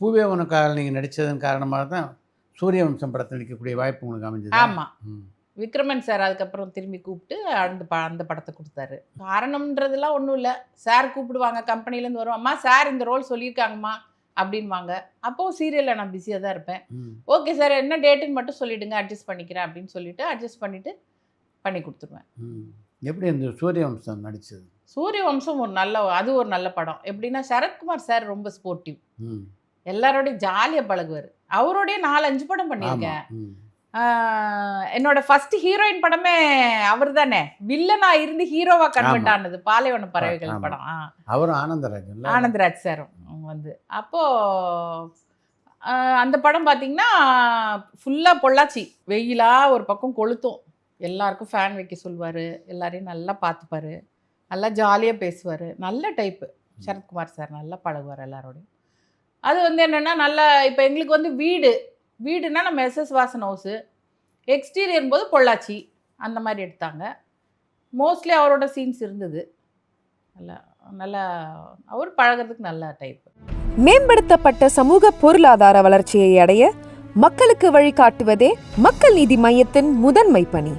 பூவே உனக்காக நீங்கள் நடித்ததன் காரணமாக தான் சூரியவம்சம் படத்தில் நடிக்கக்கூடிய வாய்ப்பு உங்களுக்கு அமைஞ்சது. ஆமாம், விக்ரமன் சார் அதுக்கப்புறம் திரும்பி கூப்பிட்டு அந்த படத்தை கொடுத்தாரு. காரணம்ன்றதுலாம் ஒன்றும் இல்லை, சார் கூப்பிடுவாங்க, கம்பெனிலேருந்து வருவோம், அம்மா சார் இந்த ரோல் சொல்லியிருக்காங்கம்மா அப்படின்வாங்க. அப்போது சீரியலில் நான் பிஸியாக தான் இருப்பேன். ஓகே சார், என்ன டேட்டுன்னு மட்டும் சொல்லிவிடுங்க, அட்ஜஸ்ட் பண்ணிக்கிறேன் அப்படின்னு சொல்லிவிட்டு அட்ஜஸ்ட் பண்ணிவிட்டு பண்ணி கொடுத்துருவேன். எப்படி இந்த சூரியவம்சம் நடித்தது? சூரியவம்சம் ஒரு நல்ல படம். எப்படின்னா சரத்குமார் சார் ரொம்ப ஸ்போர்ட்டிவ், எல்லாரோடையும் ஜாலியாக பழகுவார். அவரோடைய 4-5 படம் பண்ணியிருக்கேன். என்னோட ஃபர்ஸ்ட் ஹீரோயின் படமே அவர் தானே, வில்லனா இருந்து ஹீரோவா கன்வெர்ட் ஆனது பாலைவன பறவைகள் படம். அவரும் ஆனந்தராஜ் சாரும் வந்து அப்போ அந்த படம் பார்த்தீங்கன்னா ஃபுல்லாக பொள்ளாச்சி வெயிலா ஒரு பக்கம் கொளுத்தும். எல்லாருக்கும் ஃபேன் வைக்க சொல்லுவார், எல்லாரையும் நல்லா பார்த்துப்பார், நல்லா ஜாலியாக பேசுவார். நல்ல டைப்பு சரத்குமார் சார், நல்லா பழகுவார் எல்லாரோடையும். அது வந்து என்னென்னா நல்லா இப்போ எங்களுக்கு வந்து வீடுனா நம்ம எஸ்எஸ் வாசன் ஹவுஸு, எக்ஸ்டீரியர் போது பொள்ளாச்சி அந்த மாதிரி எடுத்தாங்க. மோஸ்ட்லி அவரோட சீன்ஸ் இருந்தது. நல்லா அவர் பழகிறதுக்கு நல்ல டைப். மேம்படுத்தப்பட்ட சமூக பொருளாதார வளர்ச்சியை அடைய மக்களுக்கு வழிகாட்டுவதே மக்கள் நீதி மையத்தின் முதன்மை பணி.